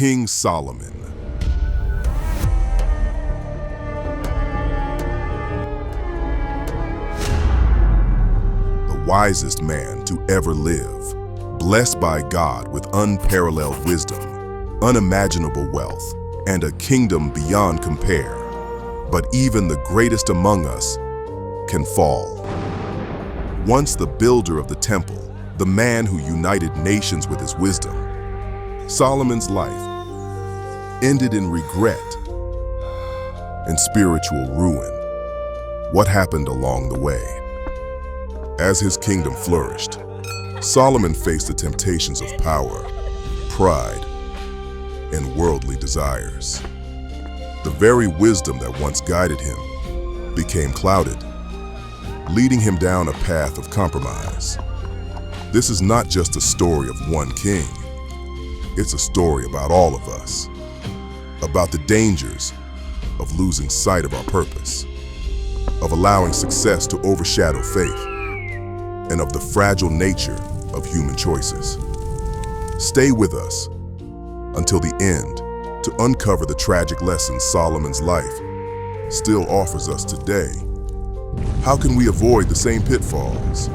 King Solomon. The wisest man to ever live, blessed by God with unparalleled wisdom, unimaginable wealth, and a kingdom beyond compare. But even the greatest among us can fall. Once the builder of the temple, the man who united nations with his wisdom, Solomon's life ended in regret and spiritual ruin. What happened along the way? As his kingdom flourished, Solomon faced the temptations of power, pride, and worldly desires. The very wisdom that once guided him became clouded, leading him down a path of compromise. This is not just a story of one king. It's a story about all of us, about the dangers of losing sight of our purpose, of allowing success to overshadow faith, and of the fragile nature of human choices. Stay with us until the end to uncover the tragic lessons Solomon's life still offers us today. How can we avoid the same pitfalls?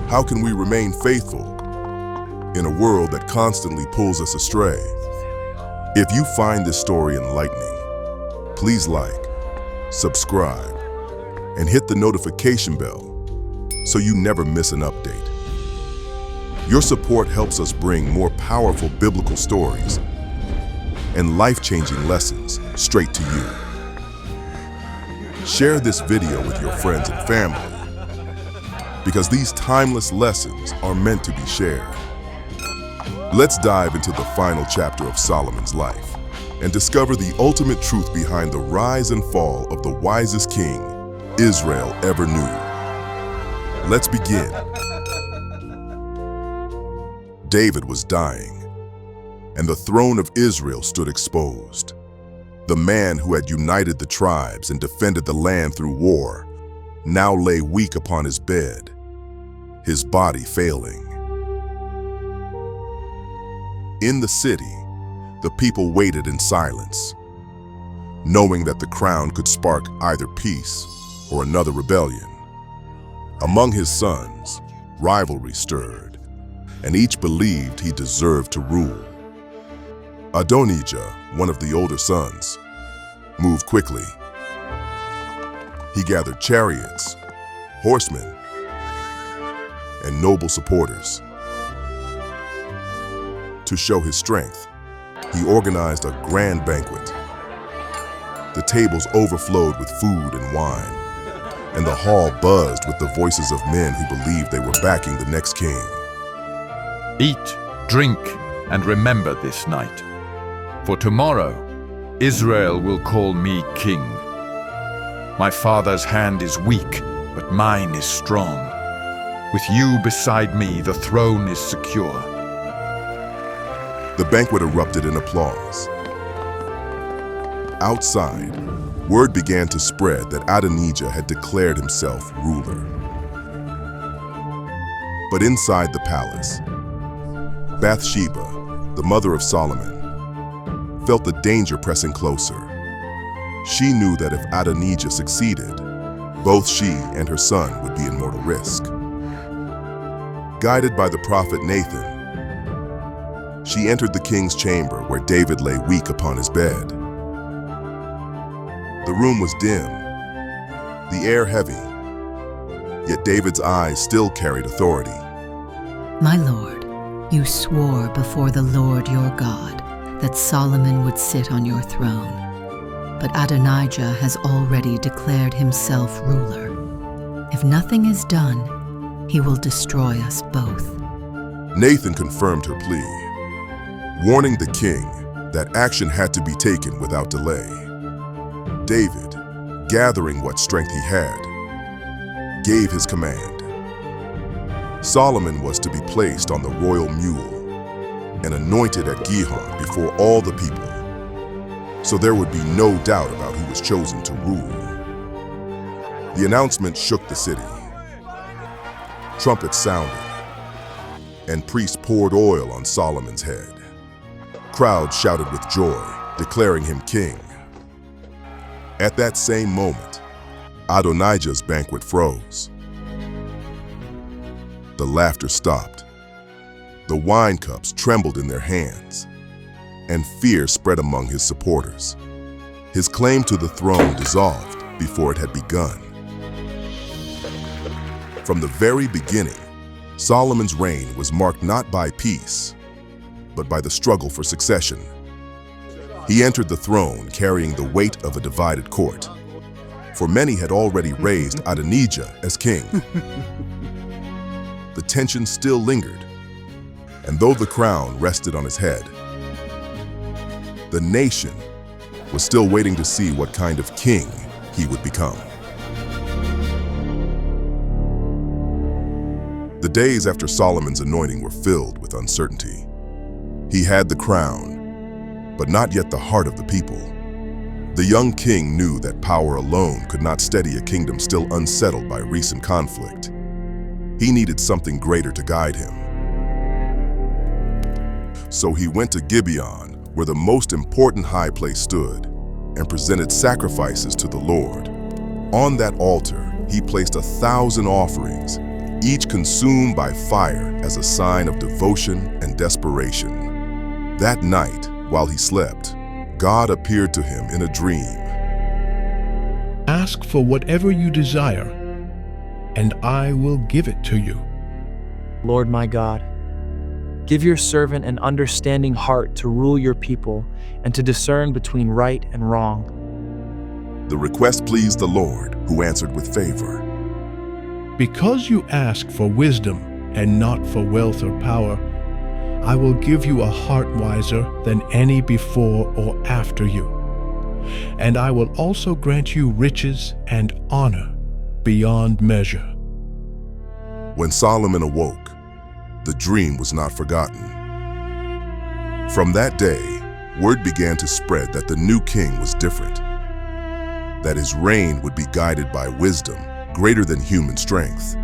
How can we remain faithful in a world that constantly pulls us astray? If you find this story enlightening, please like, subscribe, and hit the notification bell so you never miss an update. Your support helps us bring more powerful biblical stories and life-changing lessons straight to you. Share this video with your friends and family, because these timeless lessons are meant to be shared. Let's dive into the final chapter of Solomon's life and discover the ultimate truth behind the rise and fall of the wisest king Israel ever knew. Let's begin. David was dying, and the throne of Israel stood exposed. The man who had united the tribes and defended the land through war now lay weak upon his bed, his body failing. In the city, the people waited in silence, knowing that the crown could spark either peace or another rebellion. Among his sons, rivalry stirred, and each believed he deserved to rule. Adonijah, one of the older sons, moved quickly. He gathered chariots, horsemen, and noble supporters. To show his strength, he organized a grand banquet. The tables overflowed with food and wine, and the hall buzzed with the voices of men who believed they were backing the next king. Eat, drink, and remember this night. For tomorrow, Israel will call me king. My father's hand is weak, but mine is strong. With you beside me, the throne is secure. The banquet erupted in applause. Outside, word began to spread that Adonijah had declared himself ruler. But inside the palace, Bathsheba, the mother of Solomon, felt the danger pressing closer. She knew that if Adonijah succeeded, both she and her son would be in mortal risk. Guided by the prophet Nathan, she entered the king's chamber where David lay weak upon his bed. The room was dim, the air heavy, yet David's eyes still carried authority. My lord, you swore before the Lord your God that Solomon would sit on your throne, but Adonijah has already declared himself ruler. If nothing is done, he will destroy us both. Nathan confirmed her plea, warning the king that action had to be taken without delay. David, gathering what strength he had, gave his command. Solomon was to be placed on the royal mule and anointed at Gibeon before all the people, so there would be no doubt about who was chosen to rule. The announcement shook the city. Trumpets sounded, and priests poured oil on Solomon's head. Crowds shouted with joy, declaring him king. At that same moment, Adonijah's banquet froze. The laughter stopped. The wine cups trembled in their hands, and fear spread among his supporters. His claim to the throne dissolved before it had begun. From the very beginning, Solomon's reign was marked not by peace, but by the struggle for succession. He entered the throne carrying the weight of a divided court, for many had already raised Adonijah as king. The tension still lingered, and though the crown rested on his head, the nation was still waiting to see what kind of king he would become. The days after Solomon's anointing were filled with uncertainty. He had the crown, but not yet the heart of the people. The young king knew that power alone could not steady a kingdom still unsettled by recent conflict. He needed something greater to guide him. So he went to Gibeon, where the most important high place stood, and presented sacrifices to the Lord. On that altar, he placed 1,000 offerings, each consumed by fire as a sign of devotion and desperation. That night, while he slept, God appeared to him in a dream. Ask for whatever you desire, and I will give it to you. Lord my God, give your servant an understanding heart to rule your people and to discern between right and wrong. The request pleased the Lord, who answered with favor. Because you ask for wisdom and not for wealth or power, I will give you a heart wiser than any before or after you. And I will also grant you riches and honor beyond measure. When Solomon awoke, the dream was not forgotten. From that day, word began to spread that the new king was different, that his reign would be guided by wisdom greater than human strength.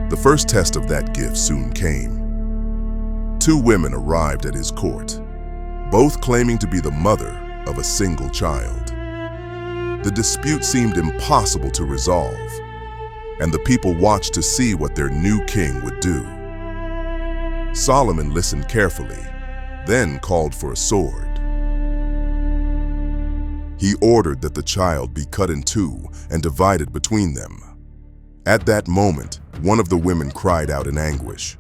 The first test of that gift soon came. 2 women arrived at his court, both claiming to be the mother of a single child. The dispute seemed impossible to resolve, and the people watched to see what their new king would do. Solomon listened carefully, then called for a sword. He ordered that the child be cut in 2 and divided between them. At that moment, one of the women cried out in anguish,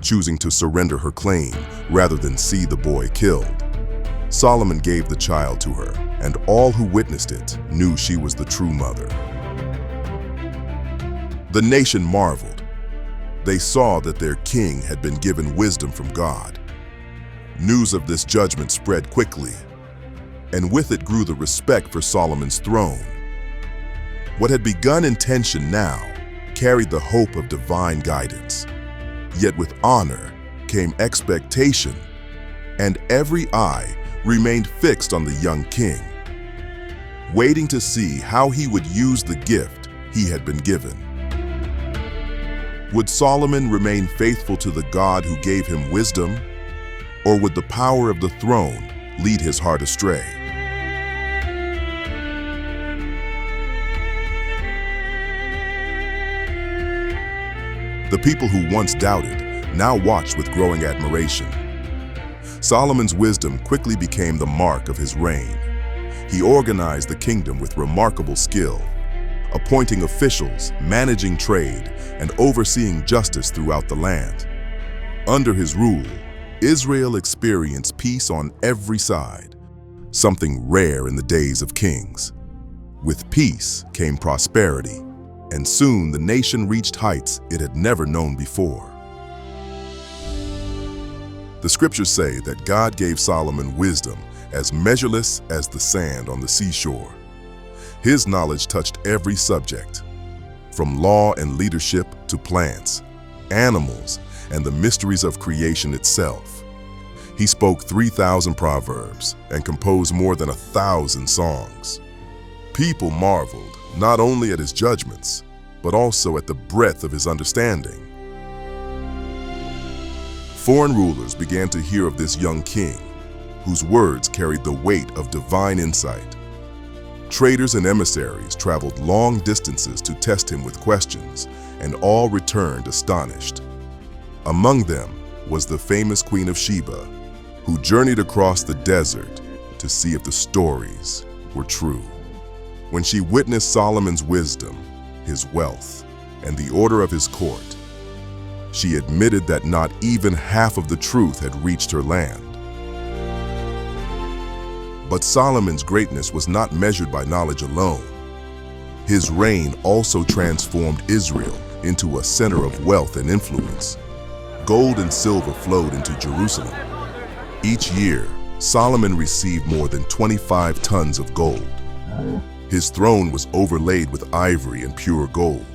choosing to surrender her claim rather than see the boy killed. Solomon gave the child to her, and all who witnessed it knew she was the true mother. The nation marveled. They saw that their king had been given wisdom from God. News of this judgment spread quickly, and with it grew the respect for Solomon's throne. What had begun in tension now carried the hope of divine guidance. Yet with honor came expectation, and every eye remained fixed on the young king, waiting to see how he would use the gift he had been given. Would Solomon remain faithful to the God who gave him wisdom, or would the power of the throne lead his heart astray? The people who once doubted now watched with growing admiration. Solomon's wisdom quickly became the mark of his reign. He organized the kingdom with remarkable skill, appointing officials, managing trade, and overseeing justice throughout the land. Under his rule, Israel experienced peace on every side, something rare in the days of kings. With peace came prosperity, and soon the nation reached heights it had never known before. The scriptures say that God gave Solomon wisdom as measureless as the sand on the seashore. His knowledge touched every subject, from law and leadership to plants, animals, and the mysteries of creation itself. He spoke 3,000 proverbs and composed more than 1,000 songs. People marveled not only at his judgments, but also at the breadth of his understanding. Foreign rulers began to hear of this young king, whose words carried the weight of divine insight. Traders and emissaries traveled long distances to test him with questions, and all returned astonished. Among them was the famous Queen of Sheba, who journeyed across the desert to see if the stories were true. When she witnessed Solomon's wisdom, his wealth, and the order of his court, she admitted that not even half of the truth had reached her land. But Solomon's greatness was not measured by knowledge alone. His reign also transformed Israel into a center of wealth and influence. Gold and silver flowed into Jerusalem. Each year, Solomon received more than 25 tons of gold. His throne was overlaid with ivory and pure gold,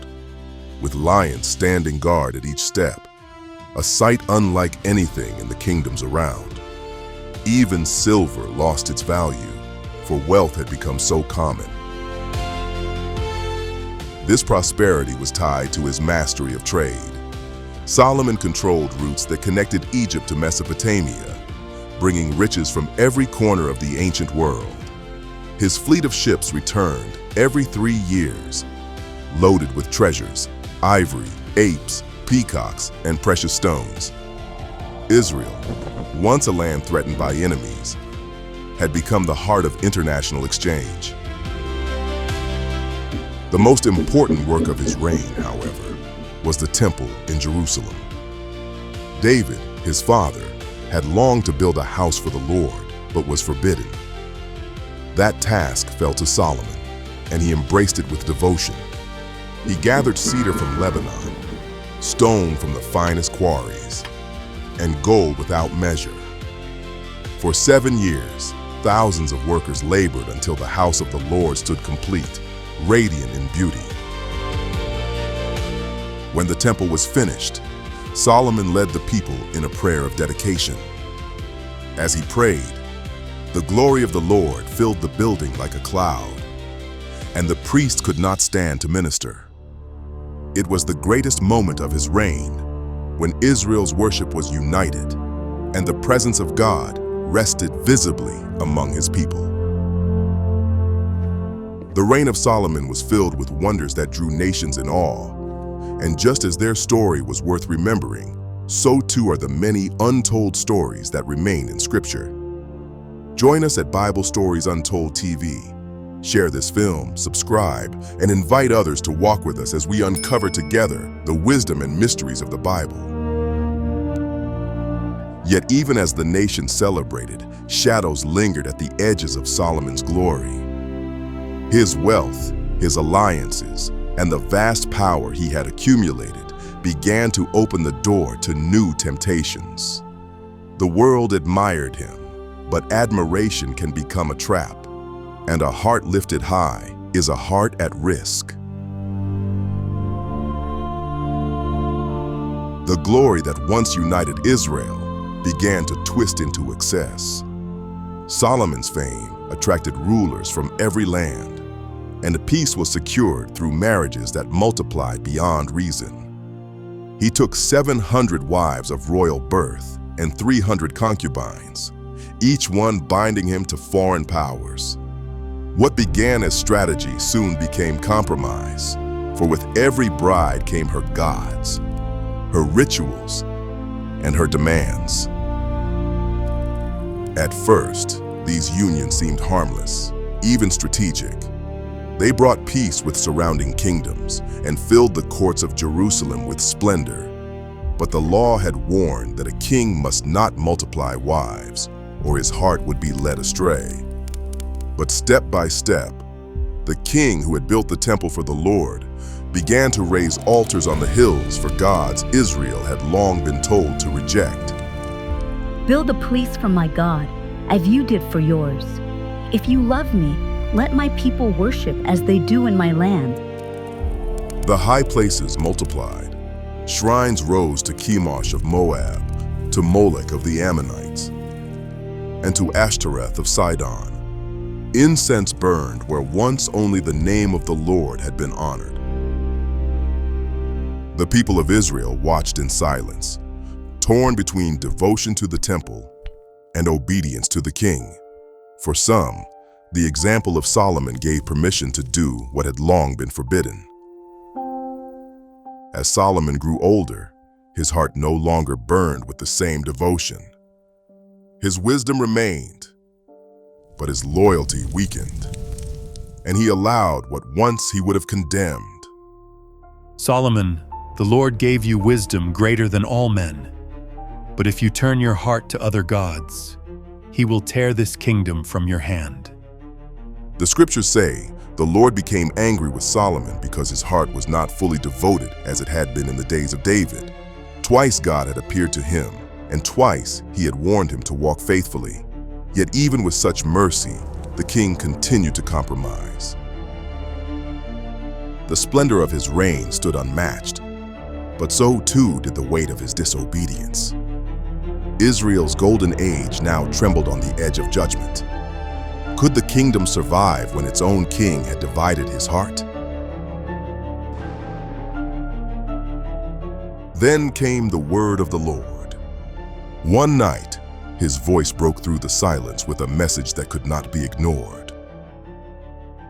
with lions standing guard at each step, a sight unlike anything in the kingdoms around. Even silver lost its value, for wealth had become so common. This prosperity was tied to his mastery of trade. Solomon controlled routes that connected Egypt to Mesopotamia, bringing riches from every corner of the ancient world. His fleet of ships returned every 3 years, loaded with treasures, ivory, apes, peacocks, and precious stones. Israel, once a land threatened by enemies, had become the heart of international exchange. The most important work of his reign, however, was the temple in Jerusalem. David, his father, had longed to build a house for the Lord, but was forbidden. That task fell to Solomon, and he embraced it with devotion. He gathered cedar from Lebanon, stone from the finest quarries, and gold without measure. For 7 years, thousands of workers labored until the house of the Lord stood complete, radiant in beauty. When the temple was finished, Solomon led the people in a prayer of dedication. As he prayed, the glory of the Lord filled the building like a cloud, and the priest could not stand to minister. It was the greatest moment of his reign, when Israel's worship was united, and the presence of God rested visibly among his people. The reign of Solomon was filled with wonders that drew nations in awe, and just as their story was worth remembering, so too are the many untold stories that remain in Scripture. Join us at Bible Stories Untold TV. Share this film, subscribe, and invite others to walk with us as we uncover together the wisdom and mysteries of the Bible. Yet even as the nation celebrated, shadows lingered at the edges of Solomon's glory. His wealth, his alliances, and the vast power he had accumulated began to open the door to new temptations. The world admired him, but admiration can become a trap, and a heart lifted high is a heart at risk. The glory that once united Israel began to twist into excess. Solomon's fame attracted rulers from every land, and peace was secured through marriages that multiplied beyond reason. He took 700 wives of royal birth and 300 concubines, each one binding him to foreign powers. What began as strategy soon became compromise, for with every bride came her gods, her rituals, and her demands. At first, these unions seemed harmless, even strategic. They brought peace with surrounding kingdoms and filled the courts of Jerusalem with splendor. But the law had warned that a king must not multiply wives, or his heart would be led astray. But step by step, the king who had built the temple for the Lord began to raise altars on the hills for gods Israel had long been told to reject. Build a place for my God, as you did for yours. If you love me, let my people worship as they do in my land. The high places multiplied. Shrines rose to Chemosh of Moab, to Molech of the Ammonites, and to Ashtoreth of Sidon. Incense burned where once only the name of the Lord had been honored. The people of Israel watched in silence, torn between devotion to the temple and obedience to the king. For some, the example of Solomon gave permission to do what had long been forbidden. As Solomon grew older, his heart no longer burned with the same devotion. His wisdom remained, but his loyalty weakened, and he allowed what once he would have condemned. Solomon, the Lord gave you wisdom greater than all men. But if you turn your heart to other gods, he will tear this kingdom from your hand. The scriptures say the Lord became angry with Solomon because his heart was not fully devoted as it had been in the days of David. Twice God had appeared to him, and twice he had warned him to walk faithfully. Yet even with such mercy, the king continued to compromise. The splendor of his reign stood unmatched, but so too did the weight of his disobedience. Israel's golden age now trembled on the edge of judgment. Could the kingdom survive when its own king had divided his heart? Then came the word of the Lord. One night, his voice broke through the silence with a message that could not be ignored.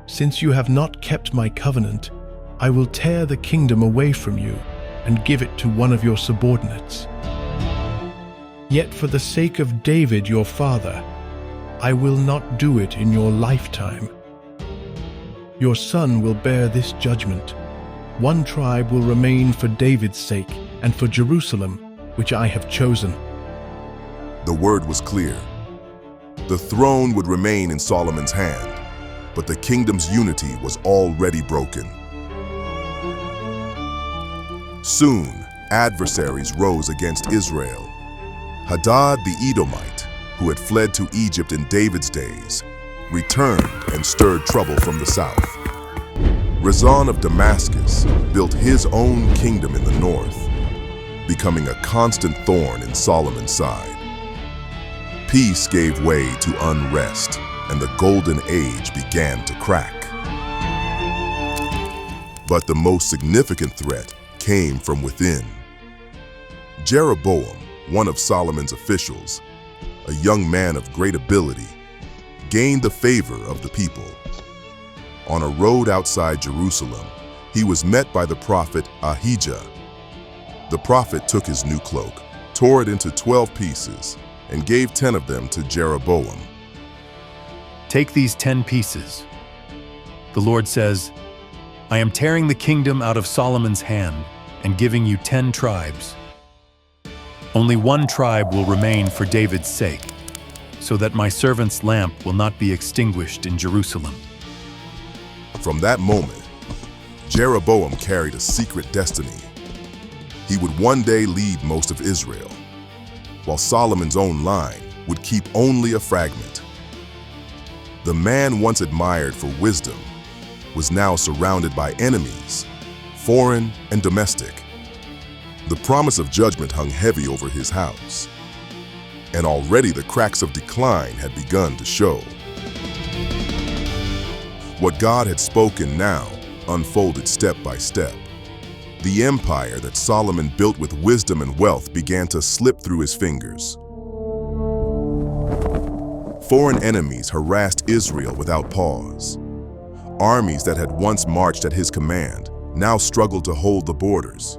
Since you have not kept my covenant, I will tear the kingdom away from you and give it to one of your subordinates. Yet for the sake of David your father, I will not do it in your lifetime. Your son will bear this judgment. One tribe will remain for David's sake and for Jerusalem, which I have chosen. The word was clear. The throne would remain in Solomon's hand, but the kingdom's unity was already broken. Soon, adversaries rose against Israel. Hadad the Edomite, who had fled to Egypt in David's days, returned and stirred trouble from the south. Rezon of Damascus built his own kingdom in the north, becoming a constant thorn in Solomon's side. Peace gave way to unrest, and the golden age began to crack. But the most significant threat came from within. Jeroboam, one of Solomon's officials, a young man of great ability, gained the favor of the people. On a road outside Jerusalem, he was met by the prophet Ahijah. The prophet took his new cloak, tore it into 12 pieces, and gave 10 of them to Jeroboam. Take these 10 pieces. The Lord says, I am tearing the kingdom out of Solomon's hand and giving you 10 tribes. Only one tribe will remain for David's sake, so that my servant's lamp will not be extinguished in Jerusalem. From that moment, Jeroboam carried a secret destiny. He would one day lead most of Israel, while Solomon's own line would keep only a fragment. The man once admired for wisdom was now surrounded by enemies, foreign and domestic. The promise of judgment hung heavy over his house, and already the cracks of decline had begun to show. What God had spoken now unfolded step by step. The empire that Solomon built with wisdom and wealth began to slip through his fingers. Foreign enemies harassed Israel without pause. Armies that had once marched at his command now struggled to hold the borders.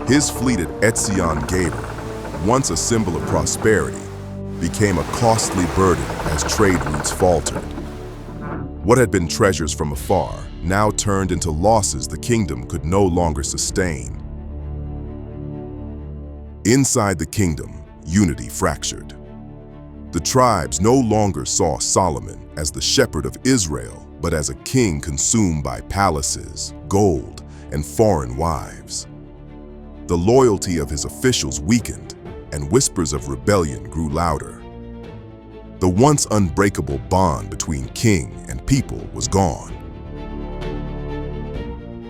His fleet at Etzion-Geber, once a symbol of prosperity, became a costly burden as trade routes faltered. What had been treasures from afar now turned into losses the kingdom could no longer sustain. Inside the kingdom, unity fractured. The tribes no longer saw Solomon as the shepherd of Israel, but as a king consumed by palaces, gold, and foreign wives. The loyalty of his officials weakened, and whispers of rebellion grew louder. The once unbreakable bond between king and people was gone.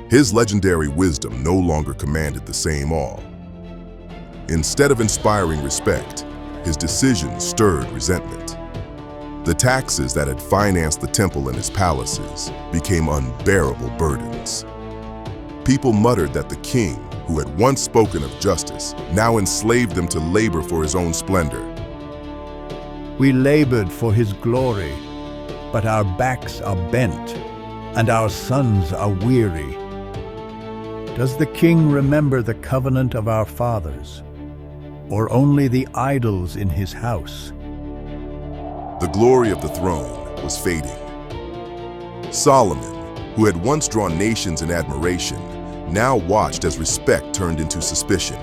His legendary wisdom no longer commanded the same awe. Instead of inspiring respect, his decisions stirred resentment. The taxes that had financed the temple and his palaces became unbearable burdens. People muttered that the king, who had once spoken of justice, now enslaved them to labor for his own splendor. We labored for his glory, but our backs are bent, and our sons are weary. Does the king remember the covenant of our fathers, or only the idols in his house? The glory of the throne was fading. Solomon, who had once drawn nations in admiration, now watched as respect turned into suspicion.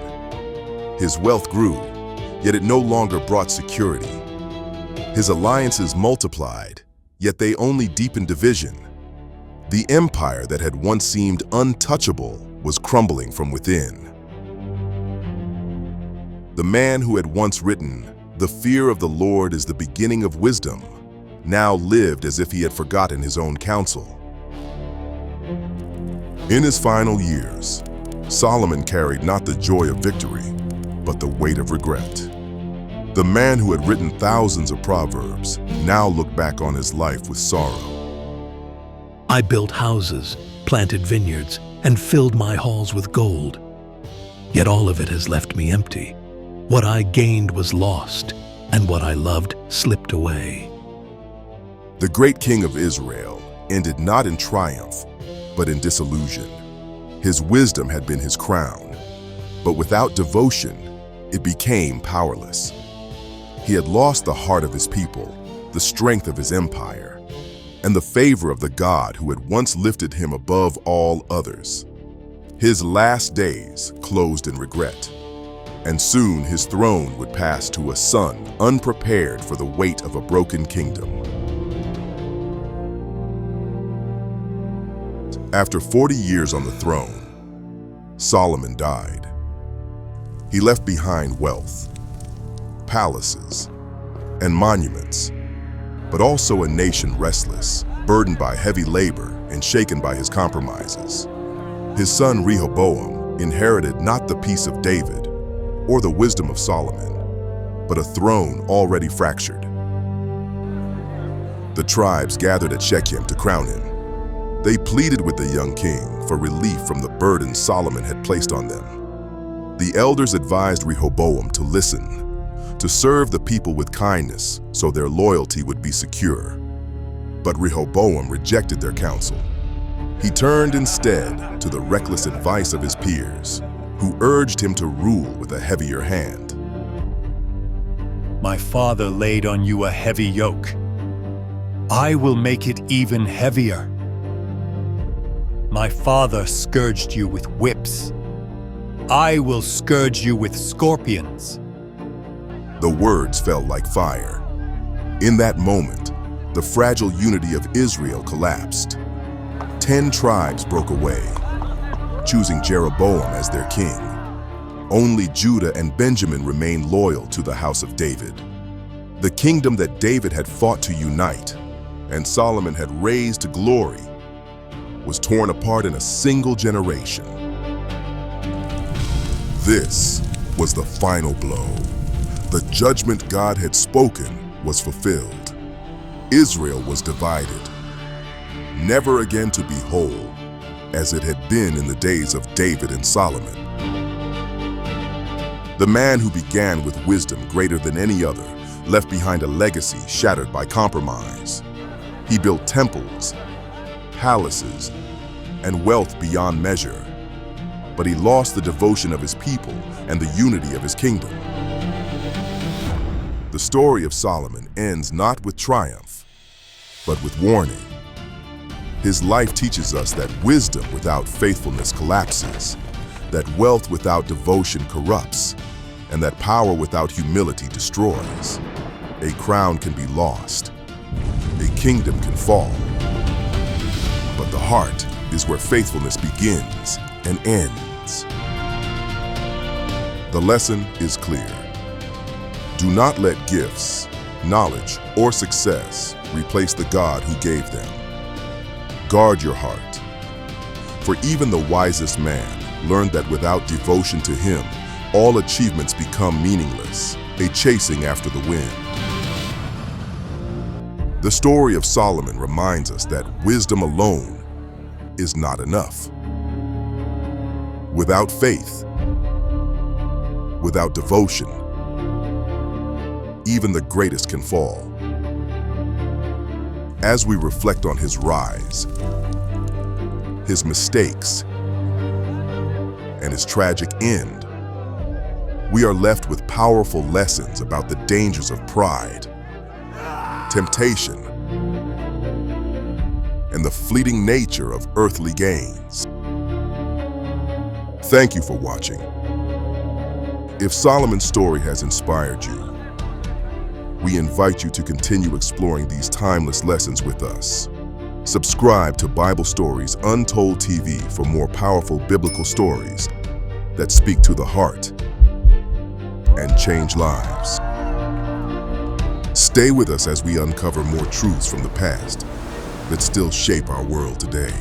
His wealth grew, yet it no longer brought security. His alliances multiplied, yet they only deepened division. The empire that had once seemed untouchable was crumbling from within. The man who had once written, "The fear of the Lord is the beginning of wisdom," now lived as if he had forgotten his own counsel. In his final years, Solomon carried not the joy of victory, but the weight of regret. The man who had written thousands of proverbs now looked back on his life with sorrow. I built houses, planted vineyards, and filled my halls with gold. Yet all of it has left me empty. What I gained was lost, and what I loved slipped away. The great king of Israel ended not in triumph, but in disillusion. His wisdom had been his crown, but without devotion, it became powerless. He had lost the heart of his people, the strength of his empire, and the favor of the God who had once lifted him above all others. His last days closed in regret, and soon his throne would pass to a son unprepared for the weight of a broken kingdom. After 40 years on the throne, Solomon died. He left behind wealth, palaces, and monuments, but also a nation restless, burdened by heavy labor and shaken by his compromises. His son Rehoboam inherited not the peace of David or the wisdom of Solomon, but a throne already fractured. The tribes gathered at Shechem to crown him. They pleaded with the young king for relief from the burden Solomon had placed on them. The elders advised Rehoboam to listen, to serve the people with kindness so their loyalty would be secure. But Rehoboam rejected their counsel. He turned instead to the reckless advice of his peers, who urged him to rule with a heavier hand. My father laid on you a heavy yoke. I will make it even heavier. My father scourged you with whips. I will scourge you with scorpions. The words fell like fire. In that moment, the fragile unity of Israel collapsed. 10 tribes broke away, choosing Jeroboam as their king. Only Judah and Benjamin remained loyal to the house of David. The kingdom that David had fought to unite and Solomon had raised to glory was torn apart in a single generation. This was the final blow. The judgment God had spoken was fulfilled. Israel was divided, never again to be whole, as it had been in the days of David and Solomon. The man who began with wisdom greater than any other left behind a legacy shattered by compromise. He built temples, palaces, and wealth beyond measure, but he lost the devotion of his people and the unity of his kingdom. The story of Solomon ends not with triumph, but with warning. His life teaches us that wisdom without faithfulness collapses, that wealth without devotion corrupts, and that power without humility destroys. A crown can be lost, a kingdom can fall, but the heart is where faithfulness begins and ends. The lesson is clear. Do not let gifts, knowledge, or success replace the God who gave them. Guard your heart, for even the wisest man learned that without devotion to him, all achievements become meaningless, a chasing after the wind. The story of Solomon reminds us that wisdom alone is not enough. Without faith, without devotion, even the greatest can fall. As we reflect on his rise, his mistakes, and his tragic end, we are left with powerful lessons about the dangers of pride, temptation, and the fleeting nature of earthly gains. Thank you for watching. If Solomon's story has inspired you, we invite you to continue exploring these timeless lessons with us. Subscribe to Bible Stories Untold TV for more powerful biblical stories that speak to the heart and change lives. Stay with us as we uncover more truths from the past that still shape our world today.